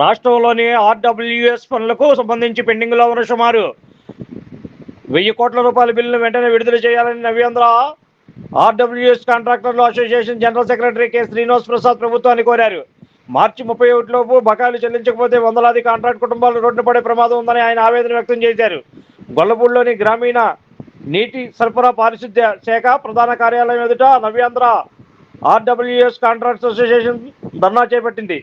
రాష్ట్రంలోని ఆర్డబ్ల్యూఎస్ పనులకు సంబంధించి పెండింగ్లో ఉన్న సుమారు 1000 కోట్ల రూపాయల బిల్లును వెంటనే విడుదల చేయాలని నవ్యాంధ్ర ఆర్డబ్ల్యూఎస్ కాంట్రాక్టర్లు association general secretary K Srinivas Prasad ప్రభుత్వాన్ని కోరారు. మార్చి 31 లోపు బకాయిలు చెల్లించకపోతే వందలాది కాంట్రాక్ట్ కుటుంబాలు రోడ్డు పడే ప్రమాదం ఉందని ఆయన ఆవేదన వ్యక్తం చేశారు. గొల్లపూడిలోని గ్రామీణ నీటి సరఫరా పారిశుద్ధ్య శాఖ ప్రధాన కార్యాలయం ఎదుట నవ్యాంధ్ర ఆర్డబ్ల్యూఎస్ కాంట్రాక్ట్స్ అసోసియేషన్ ధర్నా చేపట్టింది.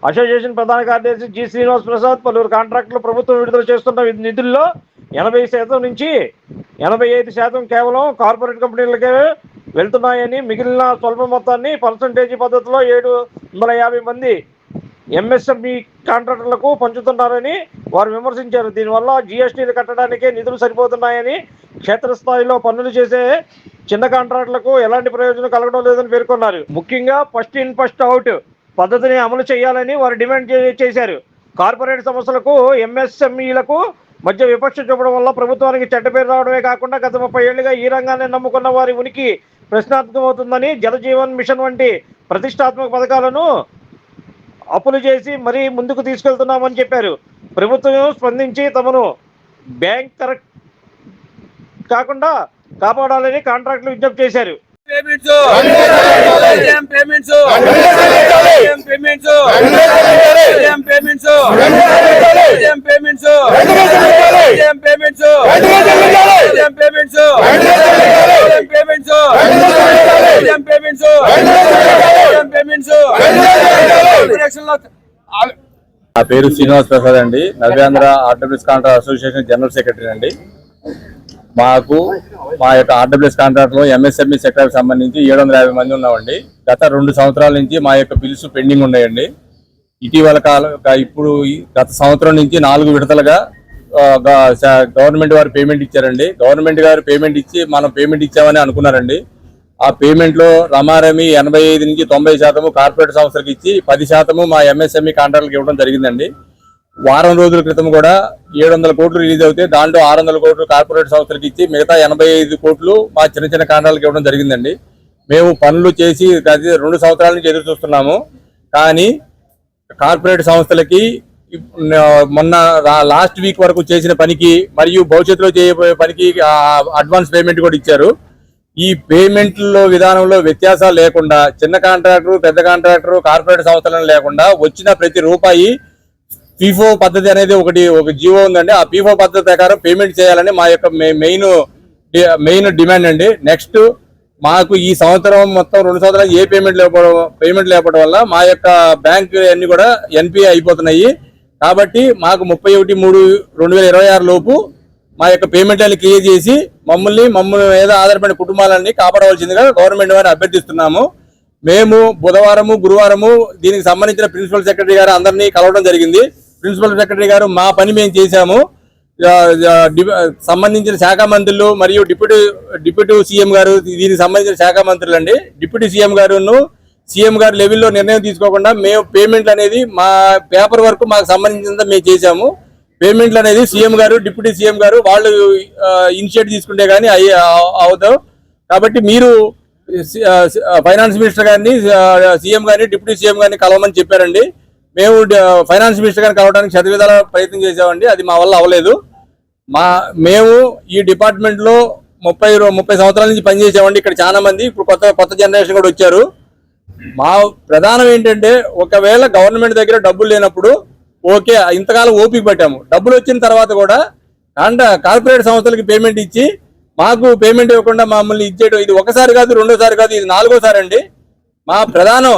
అసోసియేషన్ ప్రధాన కార్యదర్శి జి శ్రీనివాస్ ప్రసాద్ పలువురు కాంట్రాక్టులు ప్రభుత్వం విడుదల చేస్తున్న నిధుల్లో 80% నుంచి 85% కేవలం కార్పొరేట్ కంపెనీలకే వెళ్తున్నాయని, మిగిలిన స్వల్ప మొత్తాన్ని పర్సంటేజీ పద్ధతిలో 750 మంది ఎంఎస్ఎంఈ కాంట్రాక్టర్లకు పంచుతున్నారని వారు విమర్శించారు. దీనివల్ల జీఎస్టీలు కట్టడానికే నిధులు సరిపోతున్నాయని, క్షేత్రస్థాయిలో పనులు చేసే చిన్న కాంట్రాక్టులకు ఎలాంటి ప్రయోజనం కలగడం లేదని పేర్కొన్నారు. ముఖ్యంగా ఫస్ట్ ఇన్ ఫస్ట్ అవుట్ పద్ధతిని అమలు చేయాలని వారు డిమాండ్ చేశారు. కార్పొరేట్ సంస్థలకు ఎంఎస్ఎంఈలకు మధ్య విపక్ష చూపడం వల్ల ప్రభుత్వానికి చెడ్డ పేరు రావడమే కాకుండా గత 30 ఏళ్లుగా ఈ రంగాన్ని నమ్ముకున్న వారి ఉనికి ప్రశ్నార్థకమవుతుందని, జలజీవన్ మిషన్ వంటి ప్రతిష్టాత్మక పథకాలను అప్పులు చేసి మరీ ముందుకు తీసుకెళ్తున్నామని చెప్పారు. ప్రభుత్వం స్పందించి తమను బ్యాంక్ కాకుండా కాపాడాలని కాంట్రాక్టులు విజ్ఞప్తి చేశారు. నా పేరు శ్రీనివాస్ ప్రసాద్ అండి. Navyandhra RWS contract association general secretary అండి. మాకు మా యొక్క ఆర్డబ్ల్యూఎస్ కాంట్రాక్ట్ లో ఎంఎస్ఎంఈ సెక్టర్ సంబంధించి 750 మంది ఉన్నామండి. గత 2 సంవత్సరాల నుంచి మా యొక్క బిల్స్ పెండింగ్ ఉన్నాయండి. ఇటీవల ఇప్పుడు గత సంవత్సరం నుంచి 4 విడతలుగా గవర్నమెంట్ వారు పేమెంట్ ఇచ్చారండి. గవర్నమెంట్ గారు పేమెంట్ ఇచ్చి మనం పేమెంట్ ఇచ్చామని అనుకున్నారండి. ఆ పేమెంట్ లో రమారమి 85 నుంచి 90% కార్పొరేట్ సంస్థలకు ఇచ్చి 10% మా ఎంఎస్ఎంఈ కాంట్రాక్టులకు ఇవ్వడం జరిగిందండి. వారం రోజుల క్రితం కూడా 700 కోట్లు రిలీజ్ అవుతే దాంట్లో 600 కోట్లు కార్పొరేట్ సంస్థలకు ఇచ్చి మిగతా 85 కోట్లు మా చిన్న చిన్న కాంట్రాక్టులకు ఇవ్వడం జరిగిందండి. మేము పనులు చేసి 2 సంవత్సరాల నుంచి ఎదురు చూస్తున్నాము. కానీ కార్పొరేట్ సంస్థలకి మొన్న లాస్ట్ వీక్ వరకు చేసిన పనికి మరియు భవిష్యత్తులో చేయబోయే పనికి అడ్వాన్స్ పేమెంట్ కూడా ఇచ్చారు. ఈ పేమెంట్లో విధానంలో వ్యత్యాసాలు లేకుండా చిన్న కాంట్రాక్టర్, పెద్ద కాంట్రాక్టర్, కార్పొరేట్ సంస్థలను లేకుండా వచ్చిన ప్రతి రూపాయి పీఫో పద్ధతి అనేది ఒక జీవో ఉందండి. ఆ పీఫో పద్ధతి ప్రకారం పేమెంట్ చేయాలని మా యొక్క మెయిన్ డిమాండ్ అండి. నెక్స్ట్ మాకు ఈ సంవత్సరం మొత్తం 2 సంవత్సరాలు ఏ పేమెంట్ లేకపోవడం వల్ల మా యొక్క బ్యాంక్ అన్ని కూడా ఎన్పిఏ అయిపోతున్నాయి. కాబట్టి మాకు 31/3/2026 లోపు మా యొక్క పేమెంట్లని క్లియర్ చేసి మమ్మల్ని మీద ఆధారపడిన కుటుంబాలన్నీ కాపాడవలసిందిగా గవర్నమెంట్ వారిని అభ్యర్థిస్తున్నాము. మేము బుధవారము, గురువారము దీనికి సంబంధించిన ప్రిన్సిపల్ సెక్రటరీ గారు అందరినీ కలవడం జరిగింది. ప్రిన్సిపల్ సెక్రటరీ గారు మా పని మేము చేశాము. సంబంధించిన శాఖ మంత్రులు మరియు డిప్యూటీ సీఎం గారు దీనికి సంబంధించిన శాఖ మంత్రులు అండి. డిప్యూటీ సీఎం గారు లెవెల్లో నిర్ణయం తీసుకోకుండా మేము పేమెంట్లు అనేది మా పేపర్ వర్క్ మాకు సంబంధించినంత మేము చేశాము. పేమెంట్లు అనేది సీఎం గారు, డిప్యూటీ సీఎం గారు వాళ్ళు ఇనిషియేటివ్ తీసుకుంటే కానీ అవుతాం. కాబట్టి మీరు ఫైనాన్స్ మినిస్టర్ గారిని, సీఎం గారిని, డిప్యూటీ సీఎం గారిని కలవమని చెప్పారండి. మేము ఫైనాన్స్ మినిస్టర్ గారిని కలవడానికి శతవిధాల ప్రయత్నం చేసామండి. అది మా వల్ల అవ్వలేదు. మేము ఈ డిపార్ట్మెంట్లో 30 సంవత్సరాల నుంచి పనిచేసామండి. ఇక్కడ చాలా మంది ఇప్పుడు కొత్త జనరేషన్ కూడా వచ్చారు. మా ప్రధానం ఏంటంటే ఒకవేళ గవర్నమెంట్ దగ్గర డబ్బులు లేనప్పుడు ఓకే ఇంతకాలం ఓపిక పట్టాము. డబ్బులు వచ్చిన తర్వాత కూడా కార్పొరేట్ సంస్థలకి పేమెంట్ ఇచ్చి మాకు పేమెంట్ ఇవ్వకుండా మమ్మల్ని ఇచ్చేయడం ఇది ఒకసారి కాదు, రెండోసారి కాదు, ఇది 4వ అండి. మా ప్రధానం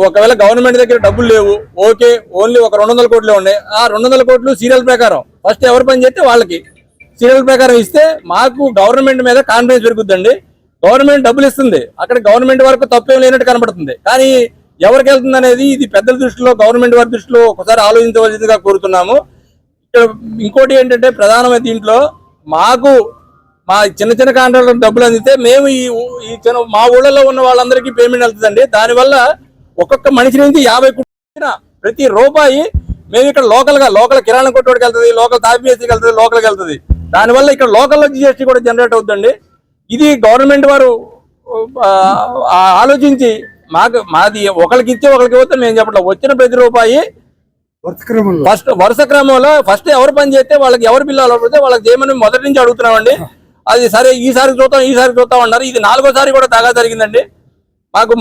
ఒకవేళ గవర్నమెంట్ దగ్గర డబ్బులు లేవు ఓకే, ఓన్లీ ఒక 200 కోట్లే ఉన్నాయి. ఆ 200 కోట్లు సీరియల్ ప్రకారం ఫస్ట్ ఎవరు పని చేస్తే వాళ్ళకి సీరియల్ ప్రకారం ఇస్తే మాకు గవర్నమెంట్ మీద కాన్ఫిడెన్స్ పెరుగుతుందండి. గవర్నమెంట్ డబ్బులు ఇస్తుంది, అక్కడ గవర్నమెంట్ వరకు తప్పేం లేనట్టు కనబడుతుంది. కానీ ఎవరికి వెళ్తుంది అనేది ఇది పెద్దల దృష్టిలో, గవర్నమెంట్ వారి దృష్టిలో ఒకసారి ఆలోచించవలసిందిగా కోరుతున్నాము. ఇక్కడ ఇంకోటి ఏంటంటే ప్రధానమైన దీంట్లో మాకు మా చిన్న కాంట్రాక్టర్ డబ్బులు అందితే మేము మా ఊళ్ళలో ఉన్న వాళ్ళందరికీ పేమెంట్ వెళ్తుందండి. దానివల్ల ఒక్కొక్క మనిషి నుంచి 50 కోట్ల ప్రతి రూపాయి మేము ఇక్కడ లోకల్ కిరాణా కొట్టుకోడికి వెళ్తుంది, లోకల్ తాపీఎస్కి వెళ్తుంది, లోకల్కి వెళ్తుంది. దానివల్ల ఇక్కడ లోకల్లో జిఎస్టీ కూడా జనరేట్ అవుతుందండి. ఇది గవర్నమెంట్ వారు ఆలోచించి మాది ఒకరికి ఇచ్చే ఒకరికి ఇవ్వతే మేము చెప్పట్లేదు. వచ్చిన ప్రతి రూపాయి వరుస క్రమంలో ఫస్ట్ ఎవరు పని చేస్తే వాళ్ళకి ఎవరు బిల్లు అలవడితే వాళ్ళకి చేయమని మొదటి నుంచి అడుగుతున్నామండి. అది సరే ఈసారి చూద్దాం అన్నారు. ఇది 4వ సారి కూడా తగా జరిగిందండి. మాకు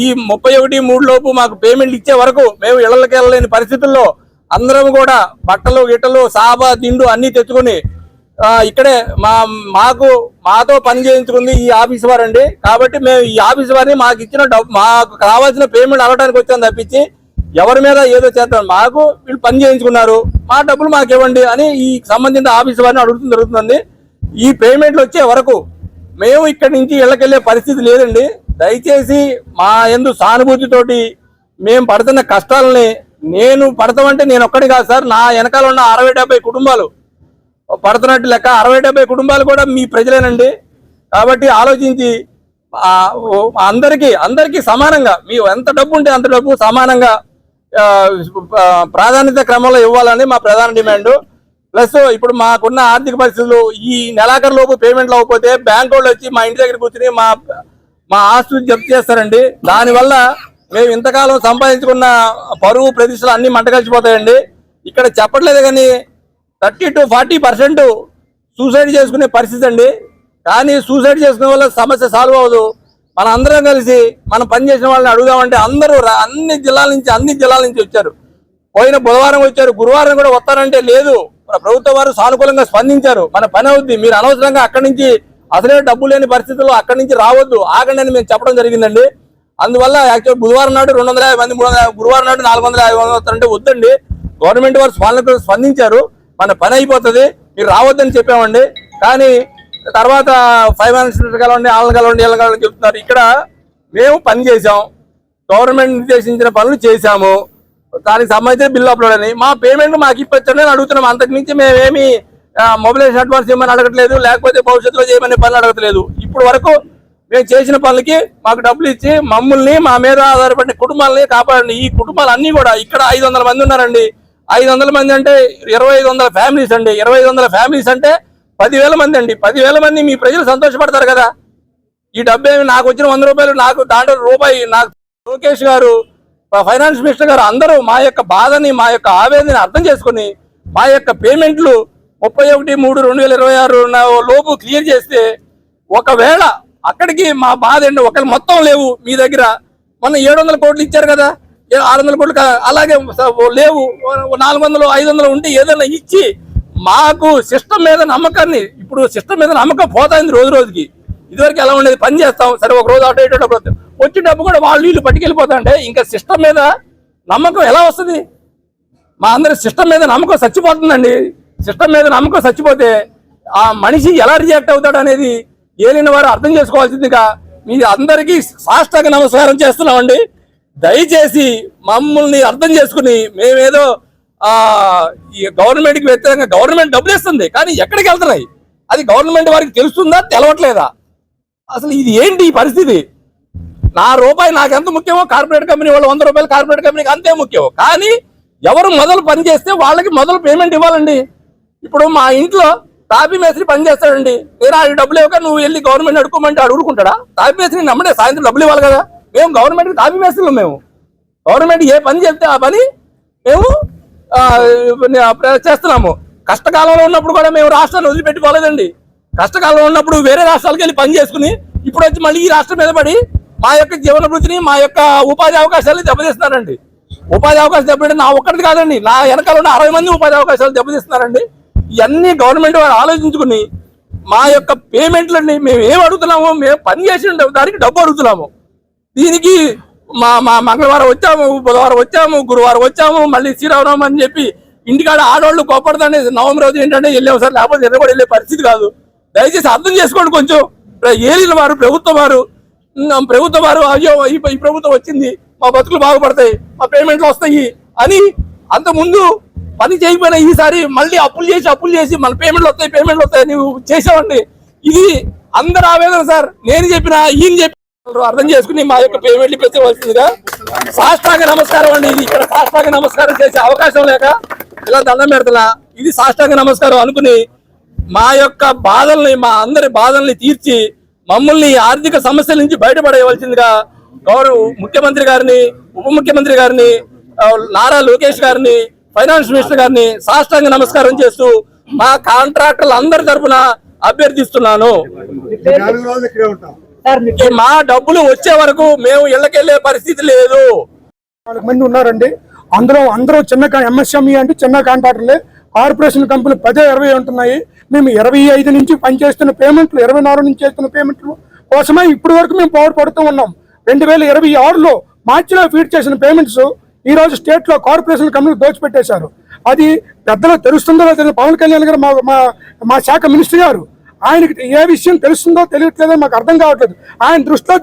ఈ 31/3 లోపు మాకు పేమెంట్లు ఇచ్చే వరకు మేము ఇళ్లకి వెళ్ళలేని పరిస్థితుల్లో అందరం కూడా బట్టలు గిట్టలు సాబా దిండు అన్ని తెచ్చుకుని ఇక్కడే మాతో పని చేయించుకుంది ఈ ఆఫీస్ వారండి. కాబట్టి మేము ఈ ఆఫీస్ వారిని మాకు ఇచ్చిన మాకు కావాల్సిన పేమెంట్ అడగడానికి వచ్చాను తప్పించి ఎవరి మీద ఏదో చేద్దాం, మాకు వీళ్ళు పని చేయించుకున్నారు, మా డబ్బులు మాకు ఇవ్వండి అని ఈ సంబంధిత ఆఫీస్ వారిని అడుగుతుంది జరుగుతుంది. ఈ పేమెంట్లు వచ్చే వరకు మేము ఇక్కడి నుంచి ఇళ్ళకెళ్లే పరిస్థితి లేదండి. దయచేసి మా యందు సానుభూతితోటి మేము పడుతున్న కష్టాలని, నేను పడతామంటే నేను ఒక్కడి కాదు సార్, నా వెనకాల ఉన్న 60-70 కుటుంబాలు పడుతున్నట్టు లెక్క. 60-70 కుటుంబాలు కూడా మీ ప్రజలేనండి. కాబట్టి ఆలోచించి అందరికీ సమానంగా మీ ఎంత డబ్బు ఉంటే అంత డబ్బు సమానంగా ప్రాధాన్యత క్రమంలో ఇవ్వాలని మా ప్రధాన డిమాండ్. ప్లస్ ఇప్పుడు మాకున్న ఆర్థిక పరిస్థితులు ఈ నెలాఖరు లోపు పేమెంట్లు అవ్వకపోతే బ్యాంక్ వాళ్ళు వచ్చి మా ఇంటి దగ్గర కూర్చుని మా ఆస్తులు జప్తు చేస్తారండి. దానివల్ల మేము ఇంతకాలం సంపాదించుకున్న పరువు ప్రతిష్టలు అన్ని మంటగలిచిపోతాయండి. ఇక్కడ చెప్పట్లేదు కానీ 30 to 40% సూసైడ్ చేసుకునే పరిస్థితి అండి. కానీ సూసైడ్ చేసుకునే వల్ల సమస్య సాల్వ్ అవ్వదు. మన అందరం కలిసి మనం పనిచేసిన వాళ్ళని అడుగుదామంటే అందరూ అన్ని జిల్లాల నుంచి వచ్చారు. పోయిన బుధవారం వచ్చారు, గురువారం కూడా వస్తారంటే లేదు. ప్రభుత్వం వారు సానుకూలంగా స్పందించారు. మన పని అవుద్ది, మీరు అనవసరంగా అక్కడి నుంచి అసలే డబ్బు లేని పరిస్థితుల్లో అక్కడి నుంచి రావద్దు, ఆగండి అని మేము చెప్పడం జరిగిందండి. అందువల్ల యాక్చువల్ బుధవారం నాడు 250 మంది 300, గురువారం నాడు 450 మంది వస్తారంటే వద్దండి. గవర్నమెంట్ వారు స్పందించారు, మన పని అయిపోతుంది, మీరు రావద్దని చెప్పామండి. కానీ తర్వాత ఫైనాన్స్ కలవండి, వాళ్ళని కలవండి, వీళ్ళని కలవండి చెప్తున్నారు. ఇక్కడ మేము పని చేసాం, గవర్నమెంట్ నిర్దేశించిన పనులు చేశాము, దానికి సంబంధించిన బిల్లు అప్లోడ్ అని మా పేమెంట్ మాకు ఇప్పచ్చండి అని అడుగుతున్నాం. అంతకు మించి మేమేమి మొబిలైజేషన్ అడ్వాన్స్ చేయమని అడగట్లేదు, లేకపోతే భవిష్యత్తులో చేయమని పనులు అడగట్లేదు. ఇప్పుడు వరకు మేము చేసిన పనులకి మాకు డబ్బులు ఇచ్చి మమ్మల్ని మా మీద ఆధారపడిన కుటుంబాలని కాపాడండి. ఈ కుటుంబాలు అన్ని కూడా ఇక్కడ 500 మంది ఉన్నారండి. 500 మంది అంటే 2500 ఫ్యామిలీస్ అండి. 2500 ఫ్యామిలీస్ అంటే 10,000 మంది అండి. 10,000 మంది మీ ప్రజలు సంతోషపడతారు కదా. ఈ డబ్బేమి నాకు వచ్చిన 100 రూపాయలు, నాకు దాంట్లో రూపాయి నాకు లోకేష్ గారు, ఫైనాన్స్ మినిస్టర్ గారు అందరూ మా యొక్క బాధని, మా యొక్క ఆవేదనని అర్థం చేసుకుని మా యొక్క పేమెంట్లు 31/3/2026 లోపు క్లియర్ చేస్తే, ఒకవేళ అక్కడికి మా బాధ ఏంటో ఒకవేళ మొత్తం లేవు మీ దగ్గర, మొన్న 700 కోట్లు ఇచ్చారు కదా, 600 కోట్లు అలాగే లేవు, 400 500 ఉంటే ఏదైనా ఇచ్చి మాకు సిస్టమ్ మీద నమ్మకాన్ని, ఇప్పుడు సిస్టమ్ మీద నమ్మకం పోతాయింది రోజు రోజుకి. ఇదివరకు ఎలా ఉండేది, పని చేస్తాం సరే, ఒక రోజు అటు ఇటు వచ్చే డబ్బు కూడా వాళ్ళు వీళ్ళు పట్టుకెళ్ళిపోతా అంటే ఇంకా సిస్టమ్ మీద నమ్మకం ఎలా వస్తుంది? మా అందరి సిస్టమ్ మీద నమ్మకం చచ్చిపోతుందండి. సిస్టమ్ మీద నమ్మకం చచ్చిపోతే ఆ మనిషి ఎలా రియాక్ట్ అవుతాడు అనేది ఏలిన వారు అర్థం చేసుకోవాల్సిందిగా మీ అందరికీ సాష్టాంగ నమస్కారం చేస్తున్నామండి. దయచేసి మమ్మల్ని అర్థం చేసుకుని, మేమేదో ఈ గవర్నమెంట్కి వ్యతిరేకంగా, గవర్నమెంట్ డబ్బులు ఇస్తుంది కానీ ఎక్కడికి వెళ్తున్నాయి అది గవర్నమెంట్ వారికి తెలుస్తుందా తెలవట్లేదా? అసలు ఇది ఏంటి ఈ పరిస్థితి? నా రూపాయి నాకు ఎంత ముఖ్యమో కార్పొరేట్ కంపెనీ వాళ్ళు 100 రూపాయలు కార్పొరేట్ కంపెనీకి అంతే ముఖ్యం. కానీ ఎవరు మొదలు పని చేస్తే వాళ్ళకి మొదలు పేమెంట్ ఇవ్వాలండి. ఇప్పుడు మా ఇంట్లో తాపీ మేస్త్రి పని చేస్తాడండి, నేను ఆ డబ్బులు ఇవ్వక నువ్వు వెళ్ళి గవర్నమెంట్ అడుకోమంటే అడుగుకుంటాడా? తాపీ మేస్త్రిని నమ్మడే సాయంత్రం డబ్బులు ఇవ్వాలి కదా. మేము గవర్నమెంట్కి తాపీ మేస్త్రులు, మేము గవర్నమెంట్ ఏ పని చెప్తే ఆ పని మేము చేస్తున్నాము. కష్టకాలంలో ఉన్నప్పుడు కూడా మేము రాష్ట్రాన్ని వదిలిపెట్టుకోలేదండి. కష్టకాలంలో ఉన్నప్పుడు వేరే రాష్ట్రాలకు వెళ్ళి పని చేసుకుని ఇప్పుడు వచ్చి మళ్ళీ ఈ రాష్ట్రం మీద పడి మా యొక్క జీవన వృత్తిని, మా యొక్క ఉపాధి అవకాశాలను దెబ్బతీస్తున్నారండి. ఉపాధి అవకాశం దెబ్బతింటే నా ఒక్కటి కాదండి, నా వెనకాల ఉన్న 60 మంది ఉపాధి అవకాశాలు దెబ్బతీస్తున్నారండి. ఇవన్నీ గవర్నమెంట్ వారు ఆలోచించుకుని మా యొక్క పేమెంట్లన్నీ మేము ఏం అడుగుతున్నాము, మేము పని చేసిన దానికి డబ్బు అడుగుతున్నాము. దీనికి మా మంగళవారం వచ్చాము, బుధవారం వచ్చాము, గురువారం వచ్చాము, మళ్ళీ శ్రీరామనవమి అని చెప్పి ఇంటికాడ ఆడవాళ్ళు కోపడతానే నవమి రోజు ఏంటంటే వెళ్ళాము సార్, లేకపోతే ఎక్కడ కూడా వెళ్ళే పరిస్థితి కాదు. దయచేసి అర్థం చేసుకోండి కొంచెం. ఏలిన వారు ప్రభుత్వం వారు అయ్యో ఈ ప్రభుత్వం వచ్చింది, మా బతుకులు బాగుపడతాయి, మా పేమెంట్లు వస్తాయి అని అంతకుముందు పని చేయకపోయినా ఈసారి మళ్ళీ అప్పులు చేసి మన పేమెంట్లు వస్తాయి నువ్వు చేసావండి. ఇది అందరు ఆవేదన సార్. నేను చెప్పినా ఈయన చెప్పి అర్థం చేసుకుని మా యొక్క పేమెంట్లు పెంచవలసిందిగా సాష్టాంగ నమస్కారం అండి. ఇది ఇక్కడ సాష్టాంగ నమస్కారం చేసే అవకాశం లేక ఇలా దండం పెడతా. ఇది సాష్టాంగ నమస్కారం అనుకుని మా యొక్క బాధల్ని, మా అందరి బాధల్ని తీర్చి మమ్మల్ని ఆర్థిక సమస్యల నుంచి బయటపడేయవలసిందిగా గౌరవ ముఖ్యమంత్రి గారిని, ఉప ముఖ్యమంత్రి గారిని, నారా లోకేష్ గారిని, ఫైనాన్స్ మినిస్టర్ గారిని సాష్టాంగ నమస్కారం చేస్తూ మా కాంట్రాక్టర్లు అందరి తరఫున అభ్యర్థిస్తున్నాను. మా డబ్బులు వచ్చే వరకు మేము ఇళ్ళకెళ్లే పరిస్థితి లేదు. 4 మంది ఉన్నారండి. అందరూ చిన్న ఎంఎస్ఎంఈ అంటే చిన్న కాంట్రాక్టర్లే. కార్పొరేషన్ కంపెనీలు 10-20 ఉంటున్నాయి. మేము 25 నుంచి పనిచేస్తున్న పేమెంట్లు, 24 నుంచి చేస్తున్న పేమెంట్లు కోసమే ఇప్పటి వరకు మేము పడుతూ ఉన్నాం. 2026లో మార్చిలో ఫీడ్ చేసిన పేమెంట్స్ ఈ రోజు స్టేట్ లో కార్పొరేషన్ కంపెనీలు దోచిపెట్టేశారు. అది పెద్దలో తెలుస్తుందో తెలియదు. పవన్ కళ్యాణ్ గారు మా శాఖ మినిస్టర్ గారు, ఆయనకి ఏ విషయం తెలుస్తుందో తెలియట్లేదో మాకు అర్థం కావట్లేదు. ఆయన దృష్టిలో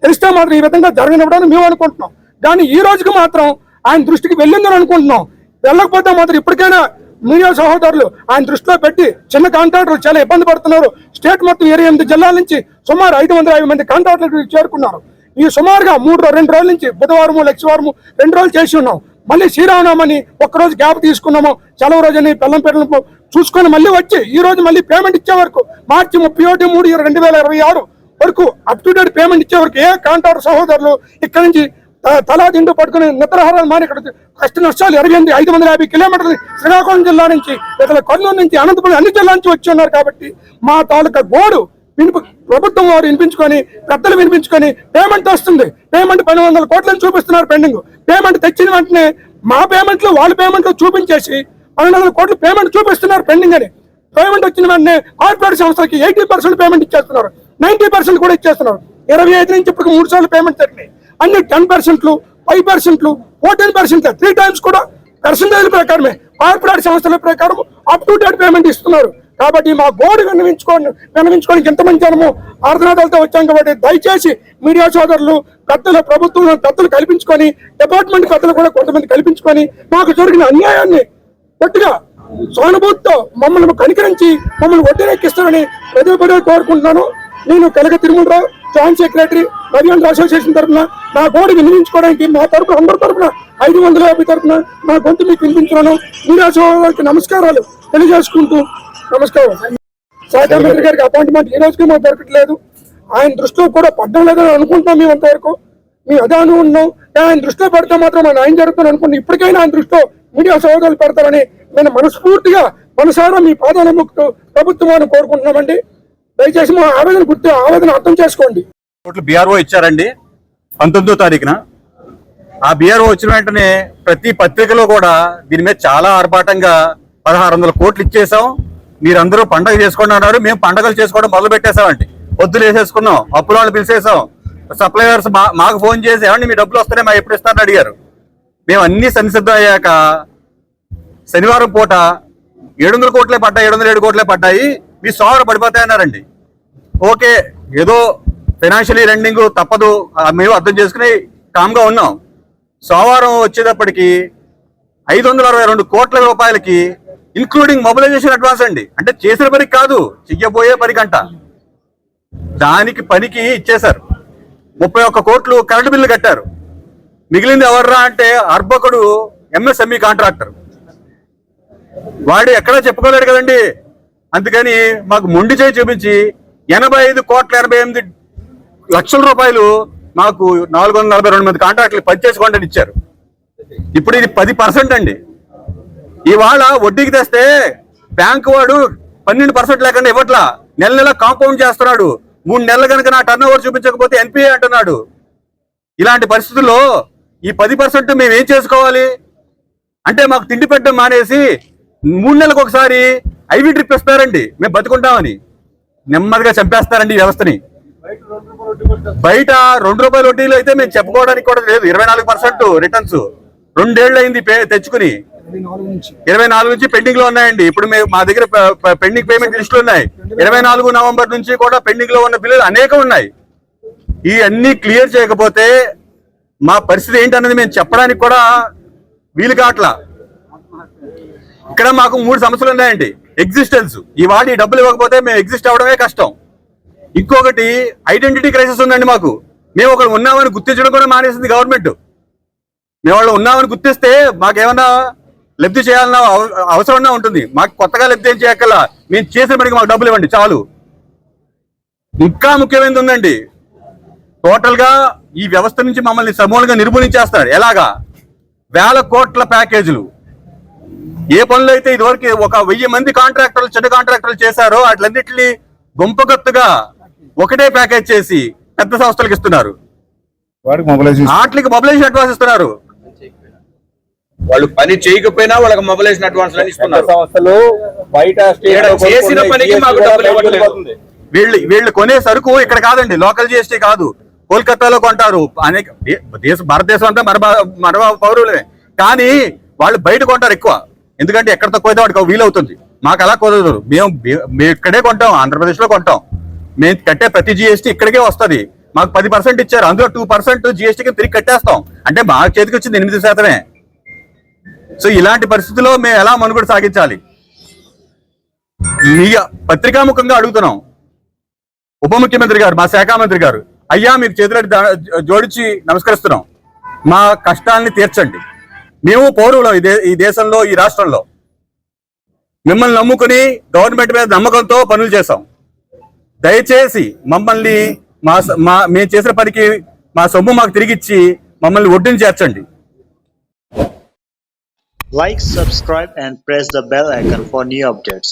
తెలిస్తే మాత్రం ఈ విధంగా జరగనివ్వడానికి మేము అనుకుంటున్నాం. కానీ ఈ రోజుకి మాత్రం ఆయన దృష్టికి వెళ్ళిందని అనుకుంటున్నాం. వెళ్ళకపోతే మాత్రం ఇప్పటికైనా మీడియా సహోదరులు ఆయన దృష్టిలో పెట్టి చిన్న కాంట్రాక్టర్లు చాలా ఇబ్బంది పడుతున్నారు. స్టేట్ మొత్తం 28 జిల్లాల నుంచి సుమారు 550 మంది కాంట్రాక్టర్లు చేరుకున్నారు. ఈ సుమారుగా 2 రోజుల నుంచి బుధవారము, లక్షవారము 2 రోజులు చేసి ఉన్నాం. మళ్ళీ శ్రీరామనవమని ఒక్కరోజు గ్యాప్ తీసుకున్నాము. సెలవు రోజుని బెల్లంపేటను చూసుకొని మళ్ళీ వచ్చి ఈ రోజు మళ్ళీ పేమెంట్ ఇచ్చే వరకు మార్చి 31/3/2026 వరకు అప్ టు డేట్ పేమెంట్ ఇచ్చే వరకు ఏ కాంట్రాక్టర్ సహోదరులు ఇక్కడ నుంచి తలా దిండు పట్టుకుని నిద్రహారాలు మాని ఇక్కడ కష్ట నష్టాలు 550 కిలోమీటర్లు శ్రీకాకుళం జిల్లా నుంచి, ఇతర కర్నూలు నుంచి, అనంతపురం అన్ని జిల్లాల నుంచి వచ్చి ఉన్నారు. కాబట్టి మా తాలూకా గోడు ప్రభుత్వం వారు వినిపించుకొని, పెద్దలు వినిపించుకొని పేమెంట్ వస్తుంది. పేమెంట్ 1200 కోట్లని చూపిస్తున్నారు పెండింగ్. పేమెంట్ తెచ్చిన వెంటనే మా పేమెంట్లు వాళ్ళ పేమెంట్లు చూపించేసి 1200 కోట్లు పేమెంట్ చూపిస్తున్నారు పెండింగ్ అని. పేమెంట్ వచ్చిన వెంటనే కార్పొరేట్ సంస్థలకి 80% పేమెంట్ ఇచ్చేస్తున్నారు, 90% కూడా ఇచ్చేస్తున్నారు. 25 నుంచి ఇప్పుడు 3 సార్లు పేమెంట్ జరిగినాయి. అన్ని 10%, 5%, 14%, 3 times కూడా పర్సంటేజ్ ప్రకారమే కార్పొరేట్ సంస్థల ప్రకారం అప్ టు డేట్ పేమెంట్ ఇస్తున్నారు. కాబట్టి మా గోడు విన్నవించుకోవడానికి ఎంతమంది జనము ఆర్ధనాథాలతో వచ్చాం. కాబట్టి దయచేసి మీడియా సోదరులు, పెద్దలు, ప్రభుత్వం పెద్దలు కల్పించుకొని, డిపార్ట్మెంట్ పెద్దలు కూడా కొంతమంది కల్పించుకొని మాకు జరిగిన అన్యాయాన్ని గట్టిగా సానుభూతితో మమ్మల్ని కనికరించి మమ్మల్ని ఒడ్డెక్కిస్తారని పదే కోరుకుంటున్నాను. నేను కలగ తిరుమలరావు, జాయింట్ సెక్రటరీ నవ్యాంధ్ర అసోసియేషన్ తరఫున నా గోడు వినిపించుకోవడానికి మా తరఫున అందరి తరఫున 550 తరఫున నా గొంతు మీకు వినిపించున్నాను. మీడియా సోదరులకి నమస్కారాలు తెలియజేసుకుంటూ నమస్కారం. శాఖ మంత్రి గారికి అపాయింట్మెంట్ ఈ రోజుకి మాకు దొరకట్లేదు. ఆయన దృష్టిలో కూడా పడ్డం లేదని అనుకుంటున్నాం. మేము అంతవరకు మేము అదే అనుకుంటున్నాం. ఆయన దృష్టిలో పెడితే మాత్రం మన ఆయన జరుగుతుంది అనుకుంటున్నాం. ఇప్పటికైనా ఆయన దృష్టిలో మీడియా సోదరులు పెడతారని నేను మనస్ఫూర్తిగా మనసారా మీ పాదాల ముక్కు ప్రభుత్వాన్ని కోరుకుంటున్నామండి. దయచేసి మా ఆవేదన అర్థం చేసుకోండి. బిఆర్ఓ ఇచ్చారండి 19వ తారీఖున. ఆ బిఆర్ఓ వచ్చిన వెంటనే ప్రతి పత్రికలో కూడా దీని మీద చాలా ఆర్భాటంగా 1600 కోట్లు ఇచ్చేసాం, మీరందరూ పండగ చేసుకోండి అన్నారు. మేము పండగలు చేసుకోవడం మొదలు పెట్టేసామండి. పొద్దులు వేసేసుకున్నాం, అప్పుల వాళ్ళు పిలిచేసాం. సప్లయర్స్ మాకు ఫోన్ చేసి ఏమండి మీ డబ్బులు వస్తేనే మా ఎప్పుడు ఇస్తారని అడిగారు. మేము అన్ని సంసిద్ధం అయ్యాక శనివారం పూట 700 కోట్లే పడ్డాయి, 707 కోట్లే పడ్డాయి, మీ సోమవారం పడిపోతాయన్నారండి. ఓకే, ఏదో ఫైనాన్షియలీ రెండింగ్ తప్పదు, మేము అర్థం చేసుకుని కామ్గా ఉన్నాం. సోమవారం వచ్చేటప్పటికి 562 కోట్ల రూపాయలకి ఇన్క్లూడింగ్ మొబిలైజేషన్ అడ్వాన్స్ అండి. అంటే చేసిన పనికి కాదు, చెయ్యబోయే పనికంట. దానికి పనికి ఇచ్చేశారు. 31 కోట్లు కరెంటు బిల్లు కట్టారు. మిగిలింది ఎవర్రా అంటే అర్బకుడు ఎంఎస్ఎంఈ కాంట్రాక్టర్. వాడు ఎక్కడా చెప్పుకోలేడు కదండి. అందుకని మాకు మొండి చేయి చూపించి 85,88 రూపాయలు మాకు 442 మంది కాంట్రాక్టులు పనిచేసుకోండి అని ఇచ్చారు. ఇప్పుడు ఇది 10% అండి. ఇవాళ వడ్డీకి తెస్తే బ్యాంకు వాడు 12% లేకుండా ఇవ్వట్లా, నెల కాంపౌండ్ చేస్తున్నాడు. 3 నెలలు కనుక నా టర్న్ ఓవర్ చూపించకపోతే ఎన్పిఏ అంటున్నాడు. ఇలాంటి పరిస్థితుల్లో ఈ 10% మేము ఏం చేసుకోవాలి అంటే మాకు తిండి పెట్టడం మానేసి 3 నెలలకు ఒకసారి ఐవి డ్రిప్ ఇస్తారండి. మేము బతుకుంటామని నెమ్మదిగా చంపేస్తారండి ఈ వ్యవస్థని. బయట 2 రూపాయల వడ్డీలు అయితే మేము చెప్పుకోవడానికి కూడా లేదు. 24% రిటర్న్స్ 2 ఏళ్ళు అయింది తెచ్చుకుని. 24 నుంచి పెండింగ్ లో ఉన్నాయండి. ఇప్పుడు మా దగ్గర పెండింగ్ పేమెంట్ లిస్టులు ఉన్నాయి. 24 నవంబర్ నుంచి కూడా పెండింగ్ లో ఉన్న బిల్లులు అనేకం ఉన్నాయి. ఈ అన్ని క్లియర్ చేయకపోతే మా పరిస్థితి ఏంటన్నది మేము చెప్పడానికి కూడా వీలు కావట్లా. ఇక్కడ మాకు 3 సమస్యలు ఉన్నాయండి. ఎగ్జిస్టెన్స్, ఈ వాడి డబ్బులు ఇవ్వకపోతే మేము ఎగ్జిస్ట్ అవ్వడమే కష్టం. ఇంకొకటి ఐడెంటిటీ క్రైసిస్ ఉందండి మాకు. మేము ఒకరు ఉన్నామని గుర్తించడం కూడా మానేసింది గవర్నమెంట్. మేము వాళ్ళు ఉన్నామని గుర్తిస్తే మాకేమన్నా లబ్ధి చేయాలన్న అవసరం ఉంటుంది. మాకు కొత్తగా లబ్ధి ఏం చేయక్కల, మేము చేసిన పనికి మాకు డబ్బులు ఇవ్వండి చాలు. ఇంకా ముఖ్యమైనది ఉందండి, టోటల్ గా ఈ వ్యవస్థ నుంచి మమ్మల్ని సమూలంగా నిర్మూలించేస్తారు. ఎలాగా? వేల కోట్ల ప్యాకేజీలు. ఏ పనులు అయితే ఇదివరకు ఒక 1000 మంది కాంట్రాక్టర్లు చిన్న కాంట్రాక్టర్లు చేశారో వాటిలన్నింటినీ గుంపగత్తుగా ఒకటే ప్యాకేజ్ చేసి పెద్ద సంస్థలకు ఇస్తున్నారు. వాటికి మొబిలైజేషన్ అడ్వాన్స్ ఇస్తున్నారు. వాళ్ళు పని చేయకపోయినా వాళ్ళకి మొబిలైజేషన్ అడ్వాన్స్ ఇస్తున్నారు. సంస్థలు బయట చేసిన పనికి మాకు డబ్బులు ఇవ్వట్లేదు. వీళ్ళు కొనే సరుకు ఇక్కడ కాదండి, లోకల్ జిఎస్టీ కాదు, కోల్కతాలో కొంటారు. అనేక భారతదేశం అంతా మన పౌరులే, కానీ వాళ్ళు బయట కొంటారు ఎక్కువ. ఎందుకంటే ఎక్కడ తక్కువ అయితే వాడికి వీలవుతుంది. మాకు అలా కుదరదు. మేము ఇక్కడే కొంటాం, ఆంధ్రప్రదేశ్ లో కొంటాం. మేము కట్టే ప్రతి జిఎస్టీ ఇక్కడికే వస్తుంది. మాకు 10% ఇచ్చారు, అందులో 2% జిఎస్టీకి తిరిగి కట్టేస్తాం. అంటే మా చేతికి వచ్చింది 8%. సో ఇలాంటి పరిస్థితుల్లో మేము ఎలా మనుగడ సాగించాలి? మీ పత్రికాముఖంగా అడుగుతున్నాం. ఉప ముఖ్యమంత్రి గారు, మా శాఖ మంత్రి గారు, అయ్యా మీకు చేతులు జోడించి నమస్కరిస్తున్నాం. మా కష్టాన్ని తీర్చండి. మేము పౌరులం ఈ దేశంలో, ఈ రాష్ట్రంలో. మిమ్మల్ని నమ్ముకుని గవర్నమెంట్ మీద నమ్మకంతో పనులు చేశాం. దయచేసి మమ్మల్ని మేము చేసిన పనికి మా సొమ్ము మాకు తిరిగిచ్చి మమ్మల్ని ఒడ్డుని చేర్చండి. Like, subscribe and press the bell icon for new updates.